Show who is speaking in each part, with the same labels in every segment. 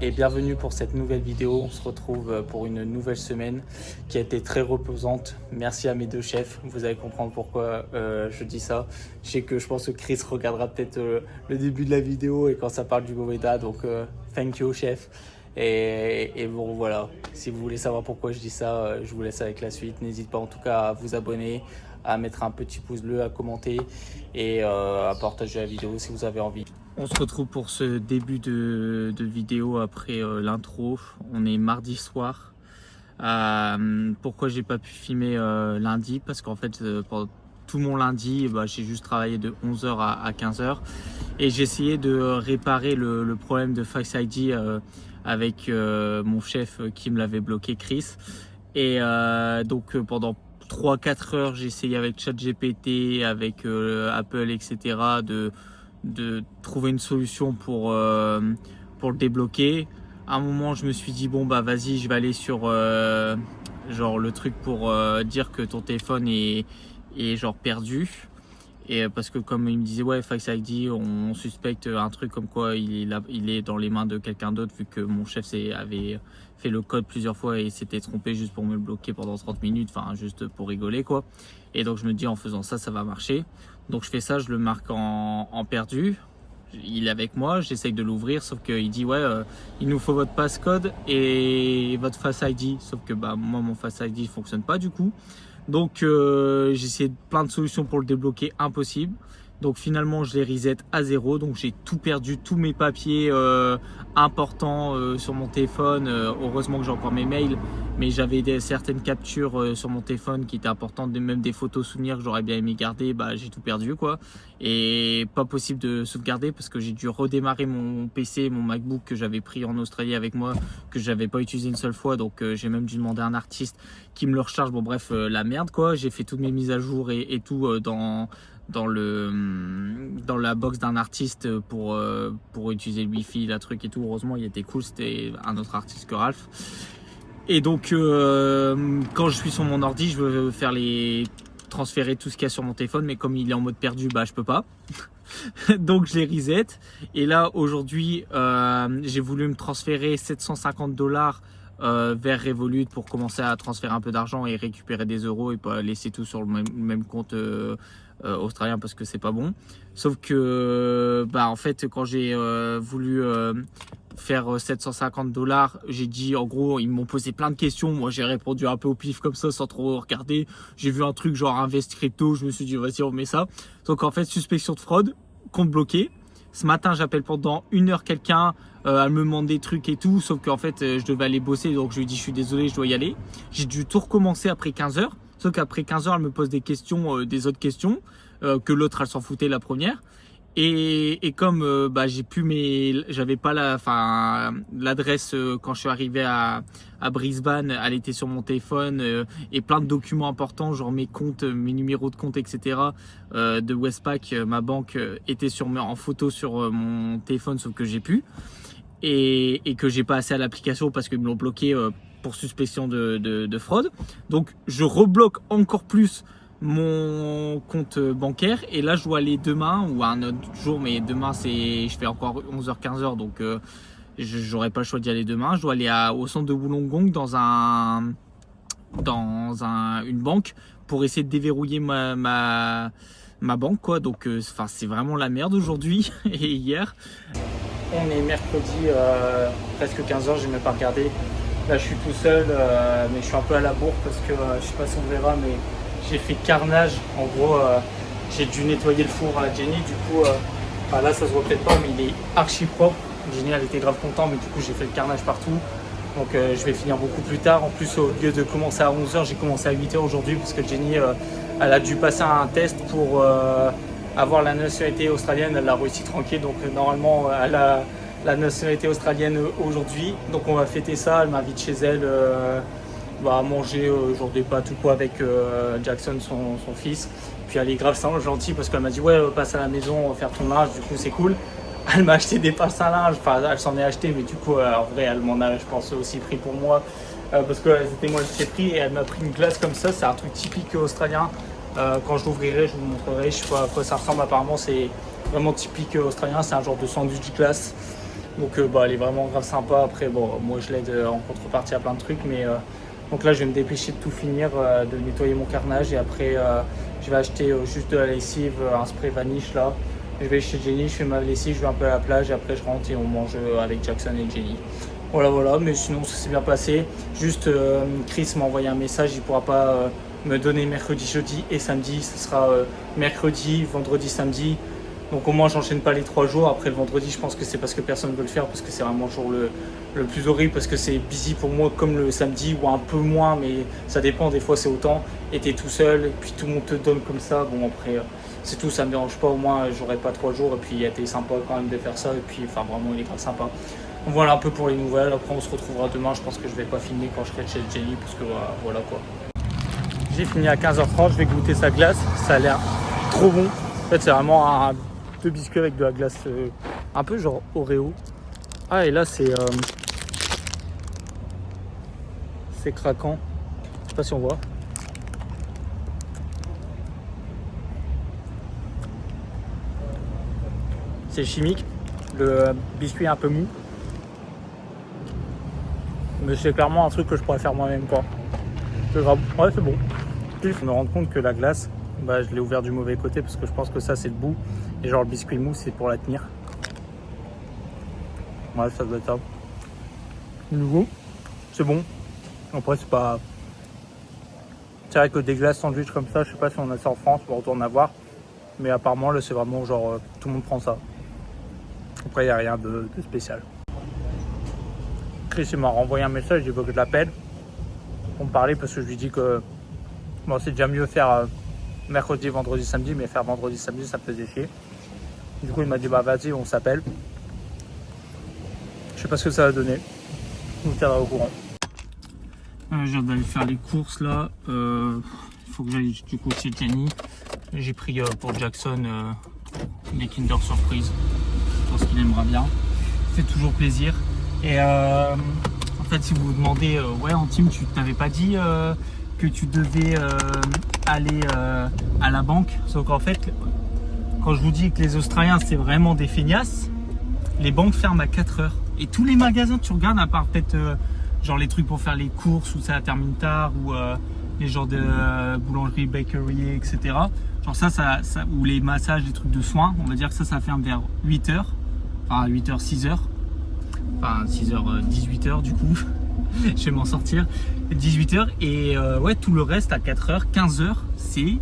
Speaker 1: et bienvenue pour cette nouvelle vidéo. On se retrouve pour une nouvelle semaine qui a été très reposante. Merci à mes deux chefs, vous allez comprendre pourquoi je dis ça. Je pense que Chris regardera peut-être le début de la vidéo et quand ça parle du Goveda, donc thank you chef. Et bon voilà, si vous voulez savoir pourquoi je dis ça, je vous laisse avec la suite. N'hésitez pas en tout cas à vous abonner, à mettre un petit pouce bleu, à commenter et à partager la vidéo si vous avez envie. On se retrouve pour ce début de vidéo après l'intro. On est mardi soir. Pourquoi j'ai pas pu filmer lundi? Parce qu'en fait, pendant tout mon lundi, j'ai juste travaillé de 11h à 15h. Et j'ai essayé de réparer le problème de Face ID avec mon chef qui me l'avait bloqué, Chris. Et donc pendant 3-4 heures, j'ai essayé avec ChatGPT, avec Apple, etc. de trouver une solution pour le débloquer. À un moment, je me suis dit bon vas-y, je vais aller sur genre le truc pour dire que ton téléphone est genre perdu. Et parce que comme il me disait ouais, Face ID, on suspecte un truc comme quoi il est dans les mains de quelqu'un d'autre, vu que mon chef avait fait le code plusieurs fois et s'était trompé juste pour me le bloquer pendant 30 minutes, enfin juste pour rigoler quoi. Et donc je me dis en faisant ça, ça va marcher. Donc je fais ça, je le marque en perdu. Il est avec moi, j'essaye de l'ouvrir, sauf qu'il dit ouais, il nous faut votre passcode et votre Face ID. Sauf que moi mon Face ID fonctionne pas du coup. Donc j'ai essayé plein de solutions pour le débloquer, impossible. Donc finalement je les reset à zéro, donc j'ai tout perdu, tous mes papiers importants sur mon téléphone. Heureusement que j'ai encore mes mails, mais j'avais certaines captures sur mon téléphone qui étaient importantes, même des photos souvenirs que j'aurais bien aimé garder. J'ai tout perdu quoi, et pas possible de sauvegarder parce que j'ai dû redémarrer mon PC, mon MacBook que j'avais pris en Australie avec moi, que j'avais pas utilisé une seule fois. Donc j'ai même dû demander à un artiste qui me le recharge. Bon bref, la merde quoi. J'ai fait toutes mes mises à jour et tout dans la box d'un artiste pour utiliser le wifi, la truc et tout. Heureusement il était cool, c'était un autre artiste que Ralph. Et donc quand je suis sur mon ordi, je veux faire transférer tout ce qu'il y a sur mon téléphone, mais comme il est en mode perdu, je peux pas. Donc je les reset. Et là aujourd'hui j'ai voulu me transférer $750 vers Revolut pour commencer à transférer un peu d'argent et récupérer des euros et pas laisser tout sur le même compte australien parce que c'est pas bon. Sauf que en fait quand j'ai voulu faire $750, j'ai dit en gros, ils m'ont posé plein de questions, moi j'ai répondu un peu au pif comme ça sans trop regarder. J'ai vu un truc genre invest crypto, je me suis dit vas-y on met ça. Donc en fait suspicion de fraude, compte bloqué. Ce matin j'appelle pendant 1 heure quelqu'un, elle me demande des trucs et tout, sauf qu'en fait je devais aller bosser, donc je lui ai dit je suis désolé, je dois y aller. J'ai dû tout recommencer après 15 heures, sauf qu'après 15 heures elle me pose des questions, des autres questions, que l'autre elle s'en foutait la première. Et comme j'avais pas l'adresse quand je suis arrivé à Brisbane, elle était sur mon téléphone, et plein de documents importants, genre mes comptes, mes numéros de compte, etc. De Westpac, ma banque, étaient en photo sur mon téléphone, sauf que j'ai pu. Et que j'ai pas accès à l'application parce qu'ils me l'ont bloqué pour suspicion de fraude. Donc je rebloque encore plus mon compte bancaire et là je dois aller demain ou un autre jour, mais demain je fais encore 11h 15h, donc j'aurai pas le choix d'y aller demain. Je dois aller au centre de Wollongong dans une banque pour essayer de déverrouiller ma banque quoi. Donc c'est vraiment la merde aujourd'hui et hier. On est mercredi, presque 15h, j'ai même pas regardé. Là je suis tout seul, mais je suis un peu à la bourre parce que je sais pas si on verra, mais j'ai fait carnage. En gros j'ai dû nettoyer le four à Jenny, du coup là ça se voit peut-être pas, mais il est archi propre. Jenny elle était grave content, mais du coup j'ai fait le carnage partout. Donc je vais finir beaucoup plus tard. En plus au lieu de commencer à 11h, j'ai commencé à 8h aujourd'hui parce que Jenny elle a dû passer un test pour avoir la nationalité australienne. Elle l'a réussi tranquille, donc normalement elle a la nationalité australienne aujourd'hui. Donc on va fêter ça, elle m'invite chez elle à manger genre des pâtes ou quoi avec Jackson, son fils. Puis elle est grave gentille parce qu'elle m'a dit ouais passe à la maison faire ton linge, du coup c'est cool. Elle m'a acheté des passes à linge, enfin elle s'en est acheté, mais du coup en vrai elle m'en a je pense aussi pris pour moi parce que c'était moi qui ai pris, et elle m'a pris une glace comme ça, c'est un truc typique australien. Quand je l'ouvrirai je vous montrerai, je sais pas à quoi ça ressemble, apparemment c'est vraiment typique australien, c'est un genre de sandwich glace. Donc elle est vraiment grave sympa. Après bon, moi je l'aide en contrepartie à plein de trucs, mais donc là je vais me dépêcher de tout finir, de nettoyer mon carnage et après je vais acheter juste de la lessive, un spray vanish là. Je vais chez Jenny, je fais ma lessive, je vais un peu à la plage et après je rentre et on mange avec Jackson et Jenny. Voilà, mais sinon ça s'est bien passé. Juste Chris m'a envoyé un message, il pourra pas me donner mercredi, jeudi et samedi. Ce sera mercredi, vendredi, samedi. Donc au moins j'enchaîne pas les 3 jours. Après le vendredi, je pense que c'est parce que personne ne veut le faire, parce que c'est vraiment le jour le plus horrible, parce que c'est busy pour moi comme le samedi ou un peu moins, mais ça dépend, des fois c'est autant. Et t'es tout seul et puis tout le monde te donne comme ça. Bon après c'est tout, ça me dérange pas, au moins j'aurai pas 3 jours et puis il a été sympa quand même de faire ça et puis enfin vraiment il est grave sympa. Donc voilà un peu pour les nouvelles. Après on se retrouvera demain, je pense que je vais pas filmer quand je serai chez Jenny parce que voilà quoi. J'ai fini à 15h30, je vais goûter sa glace, ça a l'air trop bon. En fait c'est vraiment deux biscuits avec de la glace un peu genre Oreo. Ah et là c'est craquant, je sais pas si on voit. C'est chimique, le biscuit est un peu mou. Mais c'est clairement un truc que je pourrais faire moi-même quoi. C'est grave, ouais c'est bon. Il faut me rendre compte que la glace, je l'ai ouvert du mauvais côté parce que je pense que ça c'est le bout. Et genre le biscuit mou c'est pour la tenir. Ouais ça doit être ça. Nouveau, c'est bon. Après c'est pas... C'est vrai que des glaces sandwich comme ça, je sais pas si on a ça en France, on retourne à voir. Mais apparemment là c'est vraiment genre tout le monde prend ça. Après il n'y a rien de spécial. Chris il m'a renvoyé un message, il veut que je l'appelle pour me parler parce que je lui dis que bon, c'est déjà mieux faire mercredi, vendredi, samedi, mais faire vendredi, samedi ça me faisait chier. Du coup il m'a dit vas-y on s'appelle. Je sais pas ce que ça va donner, je vous tiendrai au courant. Je viens d'aller faire les courses là, il faut que j'aille du coup chez Jenny. J'ai pris pour Jackson des Kinder Surprise, je pense qu'il aimera bien, ça fait toujours plaisir. Et en fait si vous vous demandez, ouais Antime tu t'avais pas dit que tu devais aller à la banque, sauf qu'en fait quand je vous dis que les Australiens c'est vraiment des feignasses, les banques ferment à 4h et tous les magasins tu regardes à part peut-être genre les trucs pour faire les courses où ça termine tard ou les genres de boulangerie, bakery, etc. Genre ça, ou les massages, les trucs de soins, on va dire que ça ferme vers 8h, enfin 8h, 6h, enfin 6h, 18h du coup, je vais m'en sortir, 18h et ouais tout le reste à 4h, 15h, c'est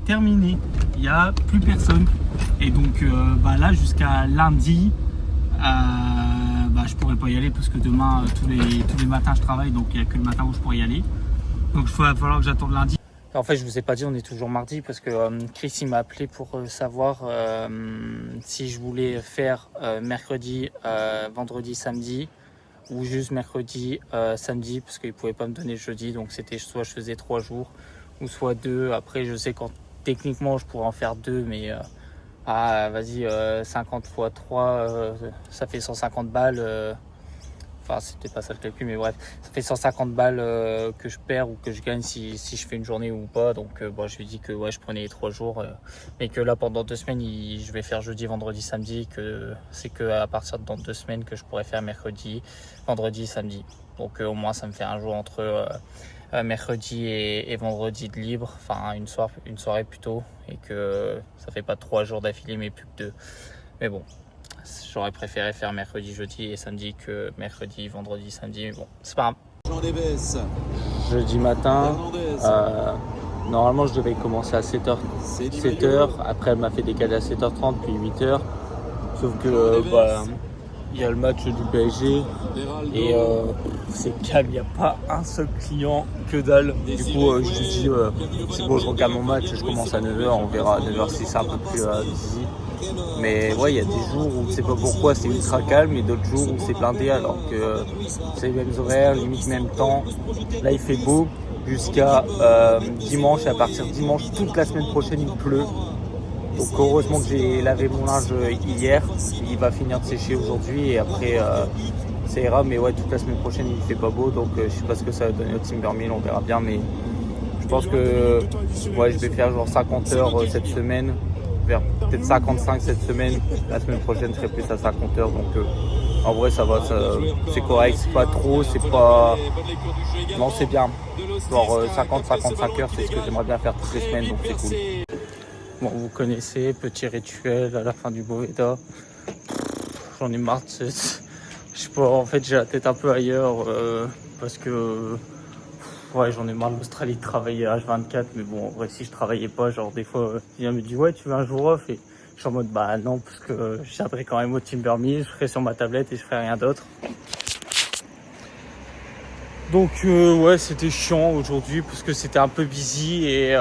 Speaker 1: terminé, il n'y a plus personne. Et donc là jusqu'à lundi, je pourrais pas y aller parce que demain tous les matins je travaille, donc il n'y a que le matin où je pourrais y aller. Donc il va falloir que j'attende lundi. En fait je vous ai pas dit, on est toujours mardi parce que Chris il m'a appelé pour savoir si je voulais faire mercredi, vendredi, samedi ou juste mercredi, samedi parce qu'il pouvait pas me donner jeudi, donc c'était soit je faisais 3 jours ou soit 2. Après je sais quand techniquement je pourrais en faire 2 mais vas-y 50 x 3 ça fait 150 balles, enfin c'est peut-être pas ça le calcul mais bref ça fait 150 balles que je perds ou que je gagne si je fais une journée ou pas. Donc je lui ai dit que ouais je prenais les 3 jours mais que là pendant 2 semaines je vais faire jeudi, vendredi, samedi, que c'est que à partir de dans 2 semaines que je pourrais faire mercredi, vendredi, samedi. Donc au moins ça me fait un jour entre mercredi et vendredi de libre, enfin une soirée plutôt, et que ça fait pas 3 jours d'affilée mais plus que 2. Mais bon, j'aurais préféré faire mercredi, jeudi et samedi que mercredi, vendredi, samedi, mais bon, c'est pas grave. Jeudi matin, normalement je devais commencer à 7h, après elle m'a fait décaler à 7h30 puis 8h, sauf que il y a le match du PSG et c'est calme, il n'y a pas un seul client, que dalle. Du coup je lui dis c'est bon, je regarde mon match, je commence à 9h, on verra à 9h si c'est un peu plus busy. Mais ouais, il y a des jours où je sais pas pourquoi c'est ultra calme et d'autres jours où c'est blindé alors que c'est les mêmes horaires, limite même temps. Là il fait beau jusqu'à dimanche, et à partir de dimanche toute la semaine prochaine il pleut. Donc heureusement que j'ai lavé mon linge hier, il va finir de sécher aujourd'hui et après ça ira. Mais ouais, toute la semaine prochaine il fait pas beau, donc je sais pas ce que ça va donner au Timbermill, on verra bien. Mais je pense que ouais, je vais faire genre 50 heures cette semaine, vers peut-être 55 cette semaine. La semaine prochaine je serai plus à 50 heures, donc En vrai, ça va, c'est correct, c'est pas trop, c'est pas... Non, c'est bien. Genre 50-55 heures, c'est ce que j'aimerais bien faire toutes les semaines, donc c'est cool. Bon, vous connaissez, petit rituel à la fin du Boveda. J'en ai marre de je sais pas, en fait, j'ai la tête un peu ailleurs parce que... Ouais, j'en ai marre de l'Australie de travailler H24, mais bon, en vrai, si je travaillais pas, genre des fois, il me dit ouais, tu veux un jour off, et je suis en mode bah non, parce que je viendrai quand même au Timbermill, je serai sur ma tablette et je ferai rien d'autre. Donc ouais, c'était chiant aujourd'hui parce que c'était un peu busy et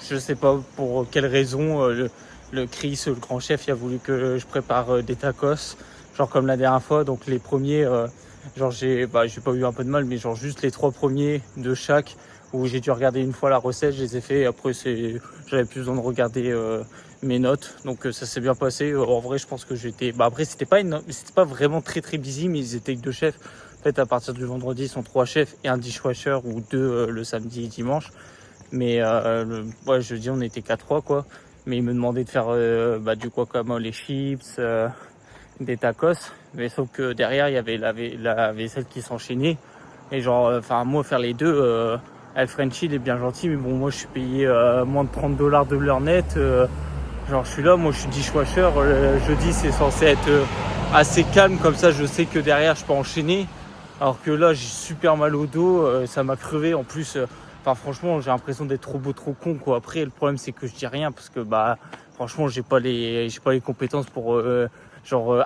Speaker 1: je sais pas pour quelle raison le Chris, le grand chef, il a voulu que je prépare des tacos, genre comme la dernière fois. Donc les premiers, genre j'ai pas eu un peu de mal, mais genre juste les 3 premiers de chaque où j'ai dû regarder une fois la recette, je les ai fait. Et après j'avais plus besoin de regarder mes notes, donc ça s'est bien passé. En vrai, je pense que j'étais. Après c'était pas vraiment très busy, mais ils étaient que 2 chefs. En fait, à partir du vendredi, ils sont 3 chefs et un dishwasher ou 2 le samedi et dimanche. Mais ouais, jeudi, on était qu'à 3 quoi. Mais ils me demandaient de faire du guacamole, les chips, des tacos. Mais sauf que derrière, il y avait la vaisselle qui s'enchaînait. Et genre, moi, faire les deux, El Frenchie, il est bien gentil. Mais bon, moi, je suis payé moins de $30 de l'heure net. Genre, je suis là, moi, je suis dishwasher. Jeudi, c'est censé être assez calme. Comme ça, je sais que derrière, je peux enchaîner. Alors que là, j'ai super mal au dos, ça m'a crevé. En plus, franchement, j'ai l'impression d'être trop con, quoi. Après, le problème, c'est que je dis rien parce que, franchement, j'ai pas les compétences pour,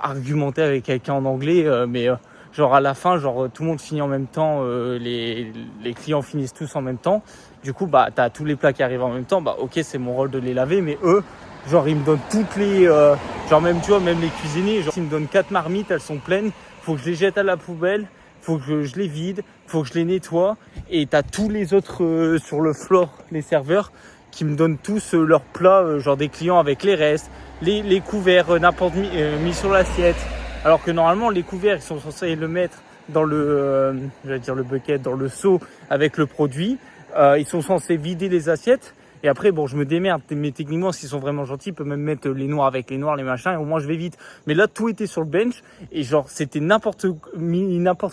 Speaker 1: argumenter avec quelqu'un en anglais. Mais genre, à la fin, tout le monde finit en même temps. Les clients finissent tous en même temps. Du coup, t'as tous les plats qui arrivent en même temps. Ok, c'est mon rôle de les laver, mais eux, genre, ils me donnent toutes les, même, tu vois, même les cuisiniers, genre, ils me donnent 4 marmites, elles sont pleines. Faut que je les jette à la poubelle. Faut que je les vide, faut que je les nettoie, et t'as tous les autres sur le floor, les serveurs, qui me donnent tous leurs plats, genre des clients avec les restes, les couverts, n'importe mis sur l'assiette. Alors que normalement, les couverts, ils sont censés le mettre dans le bucket, dans le seau avec le produit. Ils sont censés vider les assiettes. Et après, bon, je me démerde, mais techniquement, s'ils sont vraiment gentils, ils peuvent même mettre les noirs avec les noirs, les machins, et au moins je vais vite. Mais là, tout était sur le bench, et genre, c'était n'importe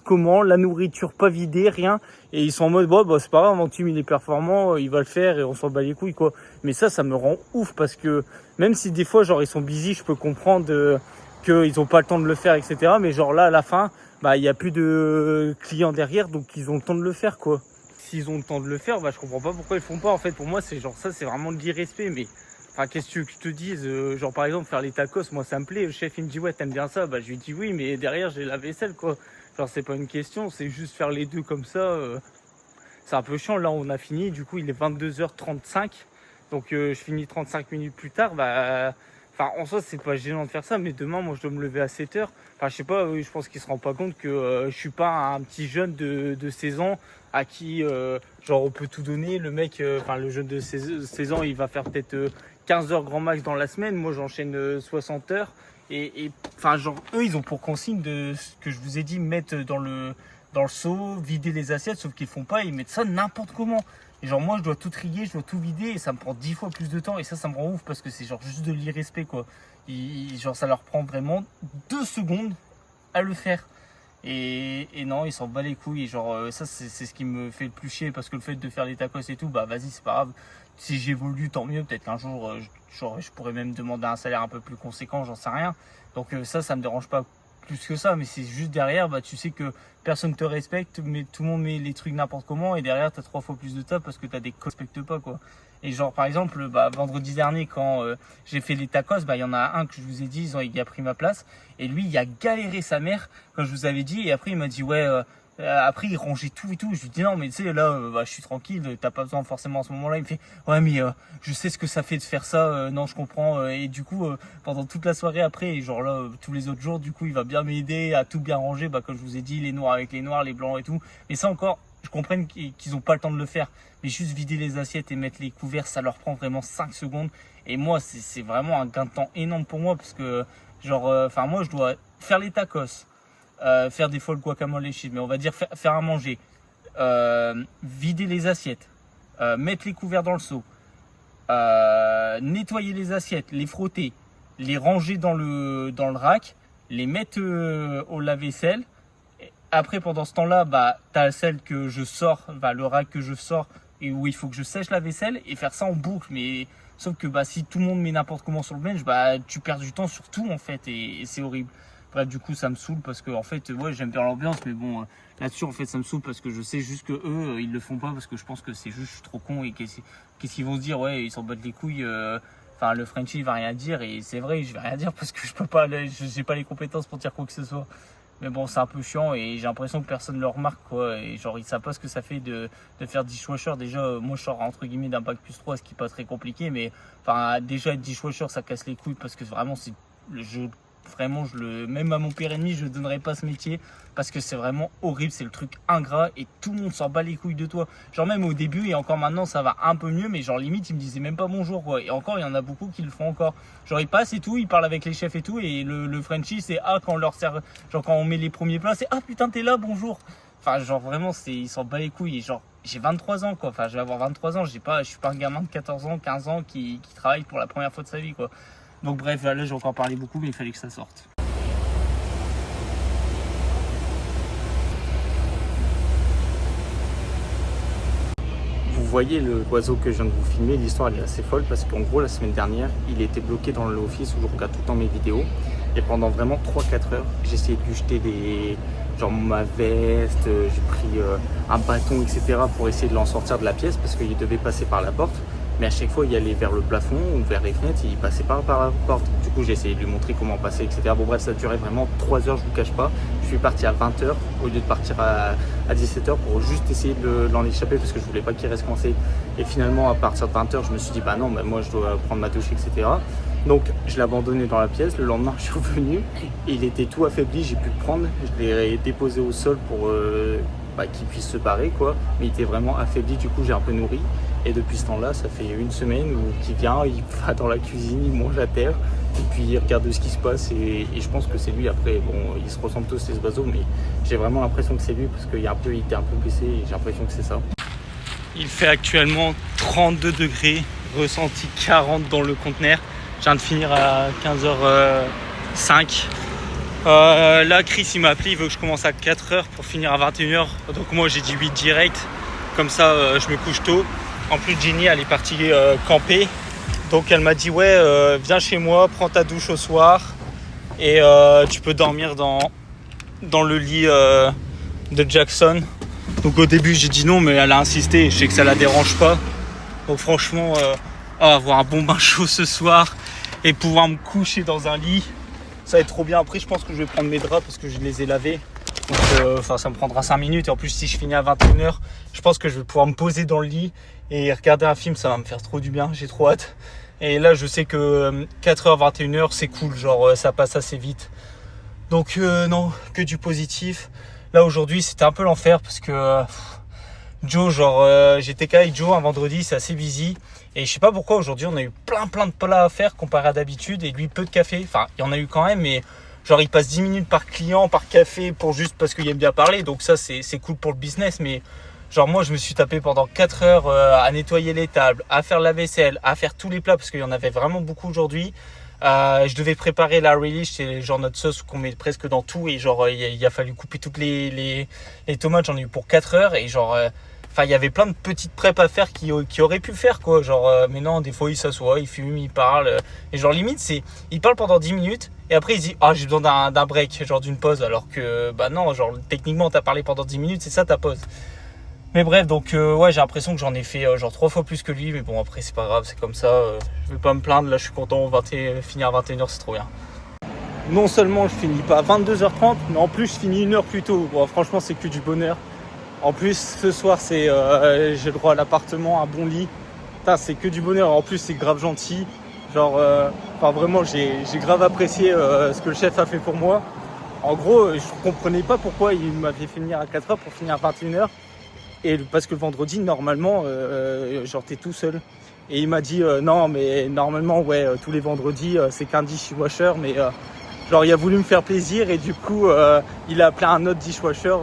Speaker 1: comment, la nourriture pas vidée, rien. Et ils sont en mode, c'est pas grave, mon team, il est performant, il va le faire, et on s'en bat les couilles, quoi. Mais ça me rend ouf, parce que même si des fois, genre, ils sont busy, je peux comprendre qu'ils ont pas le temps de le faire, etc. Mais genre là, à la fin, il y a plus de clients derrière, donc ils ont le temps de le faire, quoi. S'ils ont le temps de le faire, je comprends pas pourquoi ils font pas. En fait, pour moi, c'est genre ça, c'est vraiment de l'irrespect. Mais qu'est-ce que tu veux que je te dise, genre par exemple, faire les tacos, moi ça me plaît. Le chef il me dit ouais, t'aimes bien ça, je lui dis oui, mais derrière j'ai la vaisselle, quoi. Genre c'est pas une question, c'est juste faire les deux comme ça. C'est un peu chiant. Là, on a fini. Du coup, il est 22h35, donc je finis 35 minutes plus tard. En soi, c'est pas gênant de faire ça, mais demain, moi, je dois me lever à 7h. Je sais pas, je pense qu'il se rend pas compte que je suis pas un petit jeune de 16 ans à qui, on peut tout donner. Le mec, le jeune de 16 ans, il va faire peut-être 15 heures grand max dans la semaine. Moi, j'enchaîne 60 heures. Et eux, ils ont pour consigne de ce que je vous ai dit, mettre dans le seau, vider les assiettes, sauf qu'ils font pas, ils mettent ça n'importe comment. Et genre moi je dois tout trier, je dois tout vider et ça me prend 10 fois plus de temps et ça me rend ouf parce que c'est genre juste de l'irrespect, quoi. Ça leur prend vraiment 2 secondes à le faire. Et non, ils s'en bat les couilles. Et ça c'est ce qui me fait le plus chier parce que le fait de faire les tacos et tout, vas-y, c'est pas grave. Si j'évolue, tant mieux. Peut-être qu'un jour, je pourrais même demander un salaire un peu plus conséquent, j'en sais rien. Donc ça me dérange pas plus que ça, mais c'est juste derrière, tu sais que personne te respecte, mais tout le monde met les trucs n'importe comment, et derrière t'as 3 fois plus de taf parce que t'as des qui respectent pas, quoi. Et genre par exemple, vendredi dernier quand j'ai fait les tacos, il y en a un que je vous ai dit, il a pris ma place, et lui il a galéré sa mère, quand je vous avais dit, et après il m'a dit ouais, après il rangeait tout et tout, je lui dis non mais tu sais là je suis tranquille, t'as pas besoin forcément à ce moment là. Il me fait ouais mais je sais ce que ça fait de faire ça, non je comprends, et du coup pendant toute la soirée après, et genre là tous les autres jours du coup il va bien m'aider à tout bien ranger, comme je vous ai dit, les noirs avec les noirs, les blancs et tout. Mais ça encore je comprends qu'ils ont pas le temps de le faire, mais juste vider les assiettes et mettre les couverts, ça leur prend vraiment 5 secondes, et moi c'est vraiment un gain de temps énorme pour moi parce que moi je dois faire les tacos, faire des fois le guacamole, les chips, mais on va dire faire à manger, vider les assiettes, mettre les couverts dans le seau, nettoyer les assiettes, les frotter, les ranger dans le rack, les mettre au lave-vaisselle. Après, pendant ce temps-là, bah, tu as celle que je sors, bah, le rack que je sors, et où il faut que je sèche la vaisselle et faire ça en boucle. Mais sauf que bah, si tout le monde met n'importe comment sur le bench, bah, tu perds du temps sur tout en fait, et c'est horrible. Bref, du coup, ça me saoule parce que en fait, ouais, j'aime bien l'ambiance, mais bon, là-dessus, en fait, ça me saoule parce que je sais juste que eux, ils le font pas parce que je pense que c'est juste je suis trop con et qu'est-ce qu'ils vont se dire, ouais, ils s'en battent les couilles. Enfin, le Frenchie il va rien dire et c'est vrai, je vais rien dire parce que je peux pas, j'ai pas les compétences pour dire quoi que ce soit. Mais bon, c'est un peu chiant et j'ai l'impression que personne ne le remarque, quoi. Et genre, ils savent pas ce que ça fait de faire dishwasher. Déjà, moi, je sors entre guillemets d'un bac plus 3, ce qui est pas très compliqué. Mais enfin, déjà, être dishwasher, ça casse les couilles parce que vraiment, c'est le jeu. Vraiment, même à mon pire ennemi, je ne donnerais pas ce métier parce que c'est vraiment horrible, c'est le truc ingrat et tout le monde s'en bat les couilles de toi. Genre même au début et encore maintenant ça va un peu mieux, mais genre limite ils me disaient même pas bonjour, quoi. Et encore il y en a beaucoup qui le font encore. Genre ils passent et tout, ils parlent avec les chefs et tout, et le Frenchie c'est quand on leur sert, genre quand on met les premiers plats, c'est putain t'es là, bonjour. Enfin genre vraiment ils s'en bat les couilles et genre j'ai 23 ans, quoi. Enfin je vais avoir 23 ans, je suis pas un gamin de 14 ans, 15 ans qui travaille pour la première fois de sa vie, quoi. Donc bref, là j'ai encore parlé beaucoup, mais il fallait que ça sorte. Vous voyez l'oiseau que je viens de vous filmer, l'histoire elle est assez folle parce qu'en gros la semaine dernière, il était bloqué dans l'office où je regarde tout le temps mes vidéos. Et pendant vraiment 3-4 heures, j'ai essayé de lui jeter genre ma veste, j'ai pris un bâton, etc. pour essayer de l'en sortir de la pièce parce qu'il devait passer par la porte. Mais à chaque fois, il allait vers le plafond ou vers les fenêtres, il passait par la porte. Du coup, j'ai essayé de lui montrer comment passer, etc. Bon bref, ça durait vraiment 3 heures, je vous cache pas. Je suis parti à 20h au lieu de partir à 17h pour juste essayer de l'en échapper parce que je voulais pas qu'il reste coincé. Et finalement, à partir de 20h, je me suis dit, bah non, bah moi je dois prendre ma douche, etc. Donc, je l'ai abandonné dans la pièce. Le lendemain, je suis revenu et il était tout affaibli, j'ai pu le prendre. Je l'ai déposé au sol pour qu'il puisse se barrer, quoi. Mais il était vraiment affaibli, du coup, j'ai un peu nourri. Et depuis ce temps-là, ça fait une semaine qu'il vient, il va dans la cuisine, il mange à terre, et puis il regarde ce qui se passe, et je pense que c'est lui. Après, bon, ils se ressemblent tous ces oiseaux, mais j'ai vraiment l'impression que c'est lui, parce qu'il était un peu blessé, et j'ai l'impression que c'est ça. Il fait actuellement 32 degrés, ressenti 40 dans le conteneur. Je viens de finir à 15h05. Là, Chris, il m'a appelé, il veut que je commence à 4h pour finir à 21h. Donc moi, j'ai dit 8 direct, comme ça, je me couche tôt. En plus, Ginny, elle est partie camper. Donc, elle m'a dit, ouais, viens chez moi, prends ta douche au soir. Et tu peux dormir dans le lit de Jackson. Donc, au début, j'ai dit non, mais elle a insisté. Je sais que ça la dérange pas. Donc, franchement, avoir un bon bain chaud ce soir et pouvoir me coucher dans un lit, ça va être trop bien. Après, je pense que je vais prendre mes draps parce que je les ai lavés. Donc, ça me prendra 5 minutes. Et en plus, si je finis à 21h, je pense que je vais pouvoir me poser dans le lit et regarder un film. Ça va me faire trop du bien. J'ai trop hâte. Et là, je sais que 4h, 21h, c'est cool. Genre, ça passe assez vite. Donc, non, que du positif. Là, aujourd'hui, c'était un peu l'enfer parce que Joe, j'étais qu'avec Joe un vendredi, c'est assez busy. Et je sais pas pourquoi aujourd'hui, on a eu plein de plats à faire comparé à d'habitude. Et lui, peu de café. Enfin, il y en a eu quand même, mais genre, il passe 10 minutes par client, par café, pour juste parce qu'il aime bien parler. Donc ça, c'est cool pour le business. Mais genre, moi, je me suis tapé pendant 4 heures à nettoyer les tables, à faire la vaisselle, à faire tous les plats parce qu'il y en avait vraiment beaucoup aujourd'hui. Je devais préparer la relish, c'est genre notre sauce qu'on met presque dans tout. Et genre, il a fallu couper toutes les tomates. J'en ai eu pour 4 heures. Et genre, il y avait plein de petites prep à faire qui auraient pu faire, quoi. Genre, mais non, des fois, il s'assoit, il fume, il parle. Et genre, limite, il parle pendant 10 minutes. Et après, il se dit, j'ai besoin d'un break, genre d'une pause. Alors que, bah non, genre, techniquement, t'as parlé pendant 10 minutes, c'est ça ta pause. Mais bref, donc, ouais, j'ai l'impression que j'en ai fait genre 3 fois plus que lui. Mais bon, après, c'est pas grave, c'est comme ça. Je vais pas me plaindre. Là, je suis content. Finir à 21h, c'est trop bien. Non seulement je finis pas à 22h30, mais en plus, je finis 1 heure plus tôt. Bon, franchement, c'est que du bonheur. En plus, ce soir, j'ai le droit à l'appartement, un bon lit. Putain, c'est que du bonheur. En plus, c'est grave gentil. Genre, vraiment, j'ai grave apprécié ce que le chef a fait pour moi. En gros, je comprenais pas pourquoi il m'avait fait venir à 4h pour finir à 21h. Et parce que le vendredi, normalement, genre, t'es tout seul. Et il m'a dit, non, mais normalement, ouais, tous les vendredis, c'est qu'un dishwasher, mais genre, il a voulu me faire plaisir et du coup, il a appelé un autre dishwasher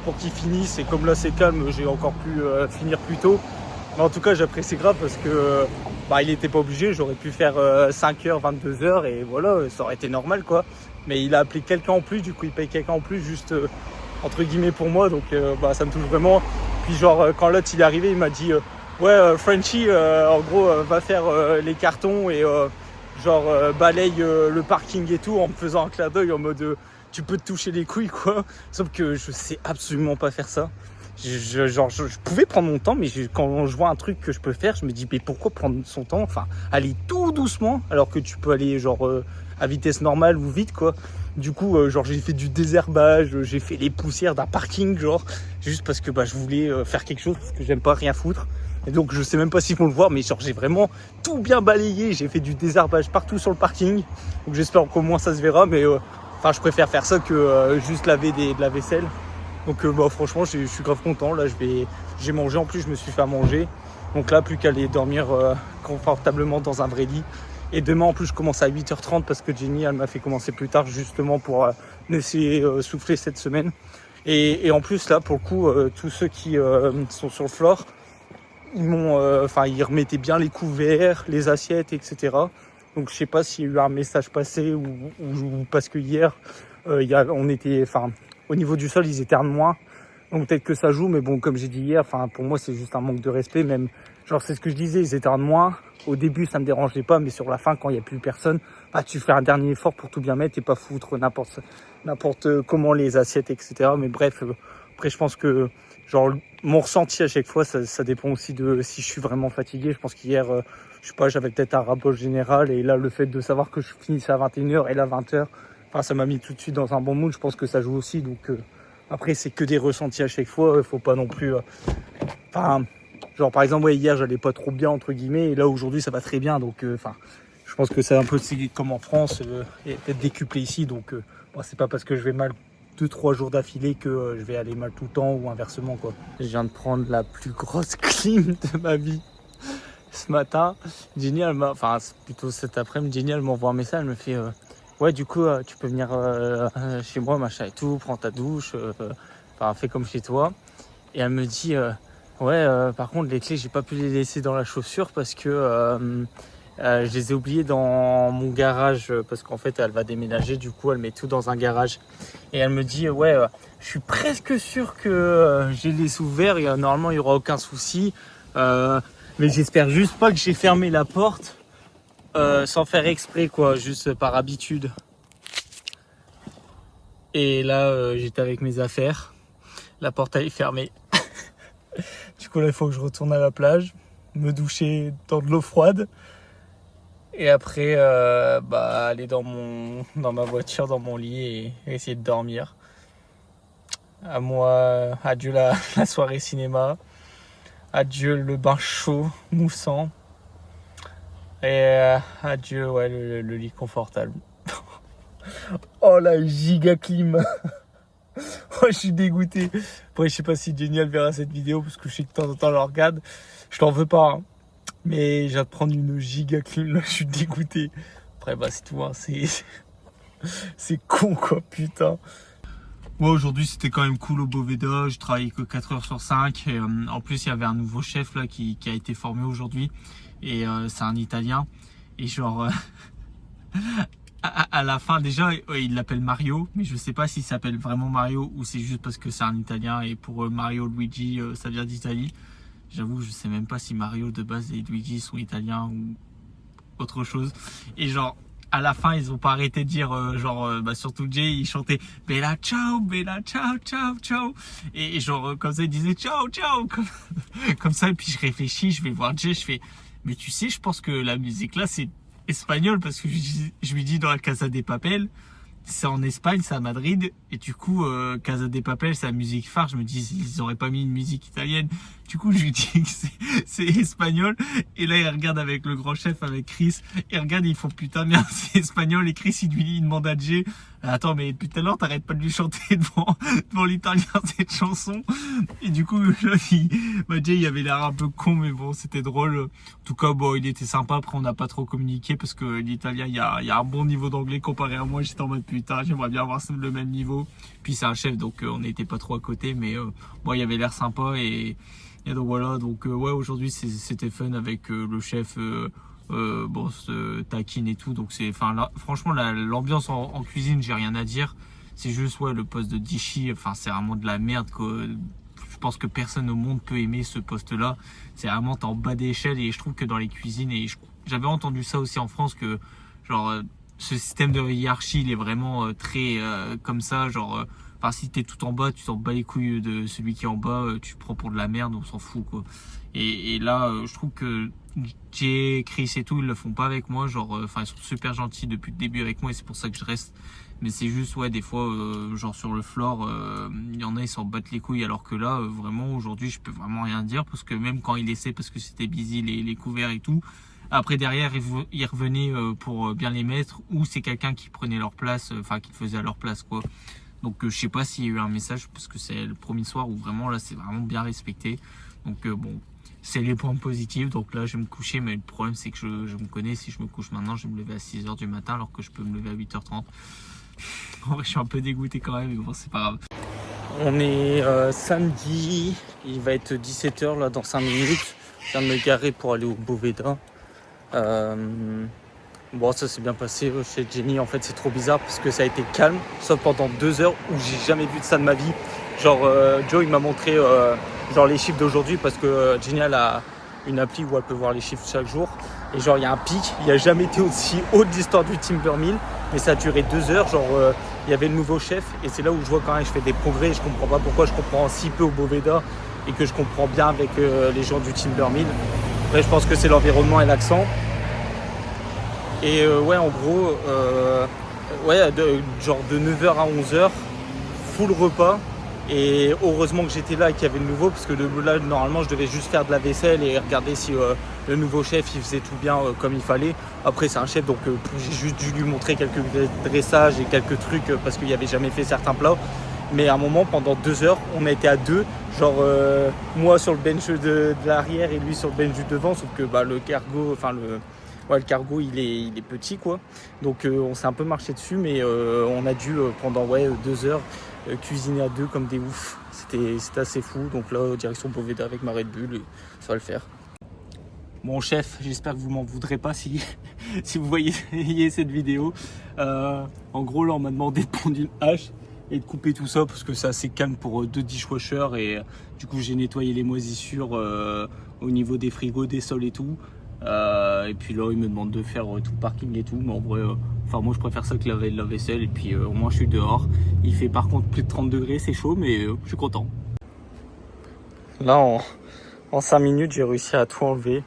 Speaker 1: pour qu'il finisse. Et comme là, c'est calme, j'ai encore pu finir plus tôt. Mais en tout cas, j'apprécie grave parce que il était pas obligé. J'aurais pu faire 5h, 22h et voilà, ça aurait été normal quoi. Mais il a appelé quelqu'un en plus, du coup il paye quelqu'un en plus juste entre guillemets pour moi. Donc ça me touche vraiment. Puis genre quand l'autre il est arrivé, il m'a dit Frenchy en gros va faire les cartons et balaye le parking et tout en me faisant un clin d'œil en mode tu peux te toucher les couilles quoi. Sauf que je sais absolument pas faire ça. Je pouvais prendre mon temps, mais quand je vois un truc que je peux faire, je me dis mais pourquoi prendre son temps, enfin aller tout doucement alors que tu peux aller à vitesse normale ou vite quoi. Du coup j'ai fait du désherbage, j'ai fait les poussières d'un parking juste parce que je voulais faire quelque chose parce que j'aime pas rien foutre. Et donc je sais même pas s'ils vont le voir, mais j'ai vraiment tout bien balayé, j'ai fait du désherbage partout sur le parking. Donc j'espère qu'au moins ça se verra, mais je préfère faire ça que juste laver de la vaisselle. Donc franchement je suis grave content. Là j'ai mangé, en plus je me suis fait à manger. Donc là plus qu'à aller dormir confortablement dans un vrai lit. Et demain en plus je commence à 8h30 parce que Jenny elle m'a fait commencer plus tard justement pour me laisser souffler cette semaine. Et en plus là pour le coup tous ceux qui sont sur le floor, ils remettaient bien les couverts, les assiettes, etc. Donc je sais pas s'il y a eu un message passé ou parce que hier au niveau du sol, ils étaient de moins. Donc peut-être que ça joue, mais bon, comme j'ai dit hier, pour moi, c'est juste un manque de respect. Même, c'est ce que je disais, ils étaient de moins. Au début, ça me dérangeait pas, mais sur la fin, quand il n'y a plus personne, tu fais un dernier effort pour tout bien mettre et pas foutre n'importe comment les assiettes, etc. Mais bref, après, je pense que mon ressenti à chaque fois, ça dépend aussi de si je suis vraiment fatigué. Je pense qu'hier, je sais pas, j'avais peut-être un rapport général et là, le fait de savoir que je finissais à 21h et là 20h, ça m'a mis tout de suite dans un bon mood. Je pense que ça joue aussi. Donc après, c'est que des ressentis à chaque fois. Faut pas non plus. Par exemple, hier, j'allais pas trop bien entre guillemets, et là aujourd'hui, ça va très bien. Donc, je pense que c'est un peu comme en France, et peut-être décuplé ici. Donc, c'est pas parce que je vais mal 2-3 jours d'affilée que je vais aller mal tout le temps ou inversement quoi. Je viens de prendre la plus grosse clim de ma vie. Ce matin, Jenny, plutôt cet après-midi, Jenny, elle m'envoie un message, elle me fait. Ouais, du coup, tu peux venir chez moi, machin et tout, prends ta douche, fais comme chez toi. Et elle me dit, par contre, les clés, j'ai pas pu les laisser dans la chaussure parce que je les ai oubliées dans mon garage parce qu'en fait, elle va déménager, du coup, elle met tout dans un garage. Et elle me dit, je suis presque sûr que j'ai les ouverts, et normalement, il y aura aucun souci. Mais j'espère juste pas que j'ai fermé la porte. Sans faire exprès quoi, juste par habitude. Et là j'étais avec mes affaires, la porte elle est fermée. Du coup là il faut que je retourne à la plage, me doucher dans de l'eau froide et après aller dans ma voiture, dans mon lit et essayer de dormir. À moi, adieu la soirée cinéma, adieu le bain chaud, moussant. Et adieu, le lit confortable. Oh la giga clim. Oh, je suis dégoûté. Après, je sais pas si Jenny elle verra cette vidéo parce que je sais que de temps en temps elle la regarde. Je t'en veux pas, hein. Mais je viens de prendre une giga clim là, je suis dégoûté. Après, c'est tout, hein. C'est con quoi, putain. Moi aujourd'hui c'était quand même cool au Boveda, je travaillais que 4 heures sur 5 et, en plus il y avait un nouveau chef là qui a été formé aujourd'hui et c'est un Italien et à la fin déjà il l'appelle Mario, mais je sais pas s'il s'appelle vraiment Mario ou c'est juste parce que c'est un Italien et pour Mario Luigi ça vient d'Italie. J'avoue je sais même pas si Mario de base et Luigi sont italiens ou autre chose et à la fin, ils ont pas arrêté de dire, surtout Jay, il chantait Bella ciao, ciao, ciao. Et comme ça, il disait ciao, ciao. Comme ça, et puis je réfléchis, je vais voir Jay, je fais, mais tu sais, je pense que la musique là, c'est espagnol parce que je lui dis dans la Casa de Papel, c'est en Espagne, c'est à Madrid. Et du coup, Casa de Papel, c'est la musique phare. Je me dis, ils auraient pas mis une musique italienne. Du coup, je lui dis que c'est espagnol. Et là, il regarde avec le grand chef, avec Chris. Il regarde, ils font putain, merde, c'est espagnol. Et Chris, il demande à Jay,
Speaker 2: Attends, mais depuis tout à l'heure, t'arrêtes pas de lui chanter devant l'italien cette chanson. Et du coup, Jay, il avait l'air un peu con, mais bon, c'était drôle. En tout cas, bon, il était sympa. Après, on n'a pas trop communiqué parce que l'italien, il y a un bon niveau d'anglais comparé à moi. J'étais en mode putain, j'aimerais bien avoir le même niveau. Puis c'est un chef, donc on n'était pas trop à côté, mais bon, il avait l'air sympa et donc voilà. Donc ouais, aujourd'hui, c'était fun avec le chef. Bon, se taquine et tout, donc c'est, enfin là, franchement l'ambiance en cuisine, j'ai rien à dire. C'est juste ouais, le poste de Dishi, enfin c'est vraiment de la merde quoi. Je pense que personne au monde peut aimer ce poste là. C'est vraiment t'es en bas d'échelle et je trouve que dans les cuisines, et j'avais entendu ça aussi en France, que genre ce système de hiérarchie il est vraiment très comme ça, genre enfin si t'es tout en bas, tu t'en bats les couilles de celui qui est en bas, tu te prends pour de la merde, on s'en fout quoi. Et là je trouve que Jay, Chris et tout, ils le font pas avec moi, genre, enfin ils sont super gentils depuis le début avec moi et c'est pour ça que je reste. Mais c'est juste, ouais, des fois, genre sur le floor, il y en a, ils s'en battent les couilles, alors que là, vraiment, aujourd'hui, je peux vraiment rien dire, parce que même quand il essaie, parce que c'était busy, les couverts et tout, après derrière, ils revenaient pour bien les mettre, ou c'est quelqu'un qui prenait leur place, enfin, qui le faisait à leur place, quoi. Donc, je sais pas s'il y a eu un message, parce que c'est le premier soir où vraiment, là, c'est vraiment bien respecté. Donc, bon. C'est les points positifs, donc là je vais me coucher, mais le problème c'est que je me connais, si je me couche maintenant je vais me lever à 6h du matin alors que je peux me lever à 8h30. En vrai je suis un peu dégoûté quand même, mais bon c'est pas grave.
Speaker 1: On est samedi, il va être 17h là dans 5 minutes. Je viens de me garer pour aller au Boveda. Bon ça s'est bien passé chez Jenny, en fait c'est trop bizarre parce que ça a été calme, sauf pendant 2 heures où j'ai jamais vu de ça de ma vie. Genre Joe il m'a montré genre les chiffres d'aujourd'hui parce que Jenny elle a une appli où elle peut voir les chiffres chaque jour. Et genre il y a un pic, il n'y a jamais été aussi haut de l'histoire du Timbermill, mais ça a duré 2 heures, genre il y avait le nouveau chef et c'est là où je vois quand même je fais des progrès, je comprends pas pourquoi je comprends si peu au Boveda et que je comprends bien avec les gens du Timbermill. Après je pense que c'est l'environnement et l'accent. Et ouais en gros, ouais, genre de 9h à 11h, full repas. Et heureusement que j'étais là et qu'il y avait le nouveau, parce que là normalement je devais juste faire de la vaisselle et regarder si le nouveau chef il faisait tout bien comme il fallait. Après c'est un chef donc j'ai juste dû lui montrer quelques dressages et quelques trucs parce qu'il n'avait jamais fait certains plats. Mais à un moment pendant 2 heures on a été à deux, genre moi sur le bench de l'arrière et lui sur le bench du devant, sauf que bah, le cargo, enfin le cargo il est petit quoi. Donc on s'est un peu marché dessus, mais on a dû pendant 2 heures cuisiner à deux comme des oufs. C'était assez fou. Donc là direction Boveda avec ma Red Bull et ça va le faire. Bon chef, j'espère que vous m'en voudrez pas si vous voyez cette vidéo. En gros là on m'a demandé de prendre une hache et de couper tout ça parce que c'est assez calme pour 2 dishwashers et du coup j'ai nettoyé les moisissures au niveau des frigos, des sols et tout. Et puis là il me demande de faire tout le parking et tout, mais en vrai enfin moi je préfère ça que laver de la vaisselle et puis au moins je suis dehors. Il fait par contre plus de 30 degrés, c'est chaud, mais je suis content. Là en 5 minutes j'ai réussi à tout enlever,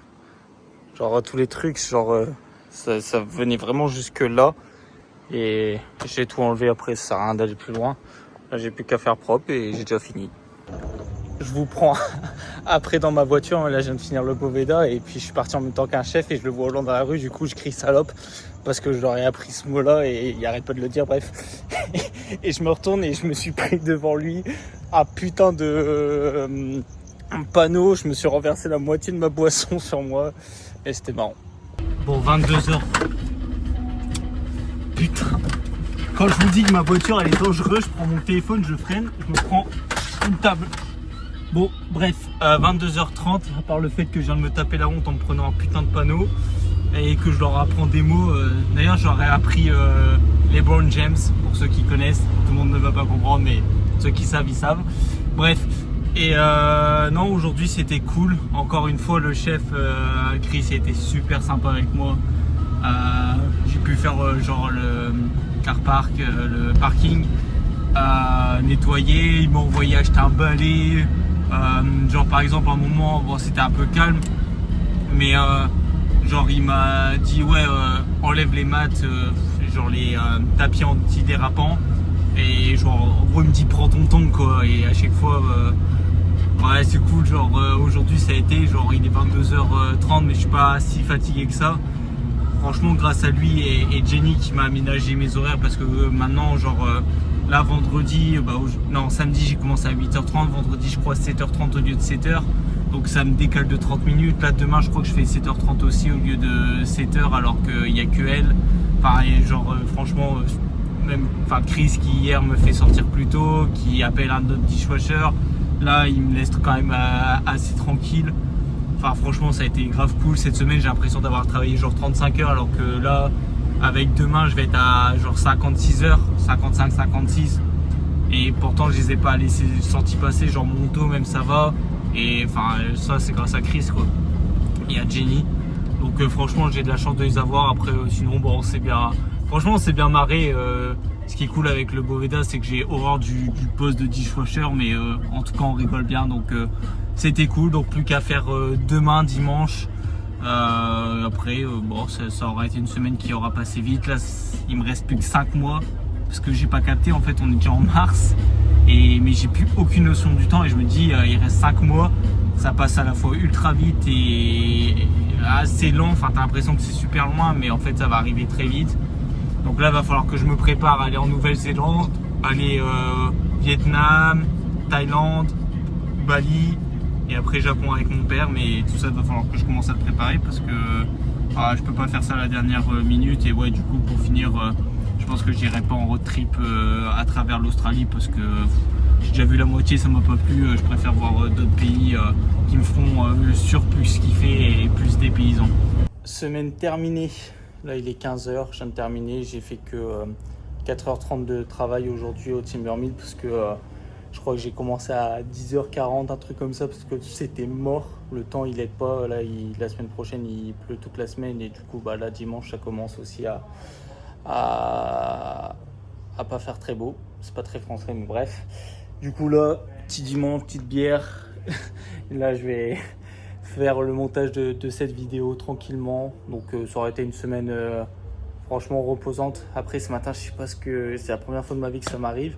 Speaker 1: genre tous les trucs, genre ça venait vraiment jusque là et j'ai tout enlevé. Après ça sert à rien d'aller plus loin, là j'ai plus qu'à faire propre et j'ai déjà fini. Je vous prends après dans ma voiture, là je viens de finir le Boveda et puis je suis parti en même temps qu'un chef et je le vois au long dans la rue, du coup je crie salope parce que je leur ai appris ce mot là et il arrête pas de le dire, bref. Et je me retourne et je me suis pris devant lui un putain de panneau, je me suis renversé la moitié de ma boisson sur moi et c'était marrant. Bon 22h. Putain, quand je vous dis que ma voiture elle est dangereuse, je prends mon téléphone, je freine, je me prends une table. Bon, bref, 22h30, à part le fait que je viens de me taper la honte en me prenant un putain de panneau et que je leur apprends des mots. D'ailleurs, j'aurais appris LeBron James, pour ceux qui connaissent. Tout le monde ne va pas comprendre, mais ceux qui savent, ils savent. Bref, et non, aujourd'hui c'était cool. Encore une fois, le chef Chris a été super sympa avec moi. J'ai pu faire genre le car park, le parking, nettoyer. Il m'a envoyé acheter un balai. Genre par exemple à un moment bon, c'était un peu calme mais genre il m'a dit ouais enlève les mattes, genre les tapis antidérapants et genre en gros il me dit prends ton temps quoi et à chaque fois ouais c'est cool, genre aujourd'hui ça a été genre il est 22h30 mais je suis pas si fatigué que ça.
Speaker 2: franchement, grâce à lui et Jenny qui m'a aménagé mes horaires parce que maintenant, là, vendredi, samedi, j'ai commencé à 8h30, vendredi, je crois 7h30 au lieu de 7h. Donc ça me décale de 30 minutes. Là, demain, je crois que je fais 7h30 aussi au lieu de 7h alors qu'il n'y a que elle. Pareil, franchement, Chris qui hier me fait sortir plus tôt, qui appelle un autre dishwasher. Là, il me laisse quand même assez tranquille. Enfin, franchement, ça a été grave cool. Cette semaine, j'ai l'impression d'avoir travaillé 35 heures alors que là, avec demain, je vais être à 56 heures, 55, 56. Et pourtant, je les ai pas sentis passer. Mon dos, même ça va. Et ça, c'est grâce à Chris, quoi. Et à Jenny. Donc, franchement, j'ai de la chance de les avoir. Après, sinon, on s'est bien. Franchement, on s'est bien marré. Ce qui est cool avec le Boveda, c'est que j'ai horreur du poste de dishwasher, mais en tout cas, on rigole bien. Donc, c'était cool. Donc, plus qu'à faire demain, dimanche. Après, ça aura été une semaine qui aura passé vite. Là, il me reste plus que 5 mois. Parce que j'ai pas capté, en fait, on est déjà en mars. Mais j'ai plus aucune notion du temps. Et je me dis, il reste 5 mois. Ça passe à la fois ultra vite et assez lent. Enfin, t'as l'impression que c'est super loin, mais en fait, ça va arriver très vite. Donc là, il va falloir que je me prépare à aller en Nouvelle-Zélande, aller Vietnam, Thaïlande, Bali et après Japon avec mon père. Mais tout ça, il va falloir que je commence à le préparer parce que je peux pas faire ça à la dernière minute. Et ouais, du coup, pour finir, je pense que j'irai pas en road trip à travers l'Australie parce que j'ai déjà vu la moitié, ça m'a pas plu. Je préfère voir d'autres pays qui me feront plus kiffer et plus dépaysants.
Speaker 1: Semaine terminée. Là, il est 15h, je viens de terminer. J'ai fait que 4h30 de travail aujourd'hui au Timbermill parce que je crois que j'ai commencé à 10h40, un truc comme ça, parce que c'était mort. Le temps, il aide pas. Là, la semaine prochaine, il pleut toute la semaine. Et du coup, là, dimanche, ça commence aussi à pas faire très beau. C'est pas très français, mais bref. Du coup, là, petit dimanche, petite bière. Là, je vais faire le montage de cette vidéo tranquillement. Donc ça aurait été une semaine franchement reposante. Après ce matin, je sais pas c'est la première fois de ma vie que ça m'arrive.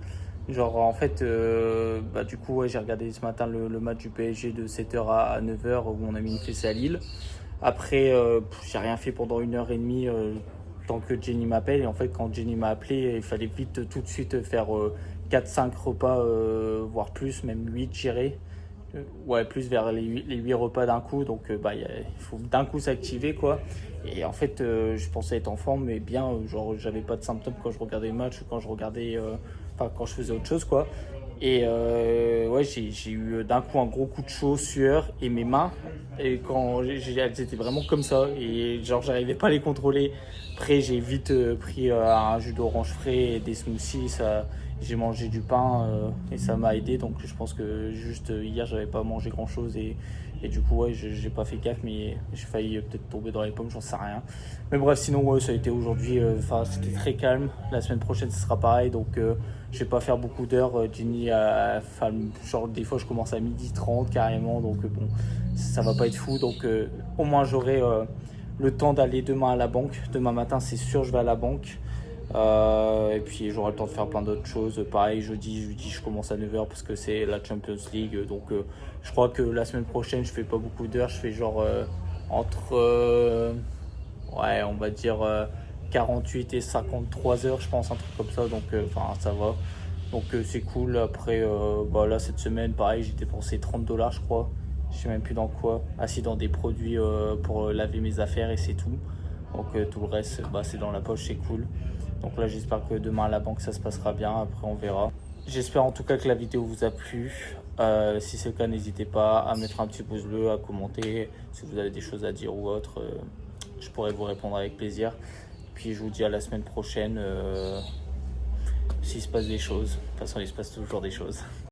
Speaker 1: En fait, du coup, ouais, j'ai regardé ce matin le match du PSG de 7h à 9h où on a mis une fessée à Lille. Après, j'ai rien fait pendant 1h30 tant que Jenny m'appelle. Et en fait, quand Jenny m'a appelé, il fallait vite tout de suite faire 4-5 repas, voire plus, même 8 j'irais. Ouais, plus vers les 8 repas d'un coup, donc il faut d'un coup s'activer, quoi. Et en fait, je pensais être en forme, mais bien, j'avais pas de symptômes quand je regardais le match ou quand je regardais, quand je faisais autre chose, quoi. Et ouais, j'ai eu d'un coup un gros coup de chaud, sueur, et mes mains, et elles étaient vraiment comme ça, et j'arrivais pas à les contrôler. Après, j'ai vite pris un jus d'orange frais et des smoothies, j'ai mangé du pain et ça m'a aidé. Donc je pense que juste hier j'avais pas mangé grand chose et du coup ouais, j'ai pas fait gaffe, mais j'ai failli peut-être tomber dans les pommes, j'en sais rien. Mais bref, sinon ouais, ça a été aujourd'hui, c'était très calme. La semaine prochaine ce sera pareil, donc je vais pas faire beaucoup d'heures. Jenny des fois je commence à 12h30 carrément, donc bon, ça va pas être fou. Donc au moins j'aurai le temps d'aller demain à la banque. Demain matin c'est sûr, je vais à la banque. Et puis j'aurai le temps de faire plein d'autres choses. Pareil, jeudi je commence à 9h parce que c'est la Champions League. Donc je crois que la semaine prochaine je fais pas beaucoup d'heures. Je fais entre on va dire 48 et 53 heures, je pense, un truc comme ça. Donc ça va. Donc c'est cool. Après là cette semaine pareil, j'ai dépensé $30 je crois. Je sais même plus dans quoi. Assis dans des produits pour laver mes affaires et c'est tout. Donc tout le reste c'est dans la poche, c'est cool. Donc là j'espère que demain à la banque ça se passera bien, après on verra. J'espère en tout cas que la vidéo vous a plu. Si c'est le cas, n'hésitez pas à mettre un petit pouce bleu, à commenter. Si vous avez des choses à dire ou autre, je pourrais vous répondre avec plaisir. Puis je vous dis à la semaine prochaine s'il se passe des choses. De toute façon il se passe toujours des choses.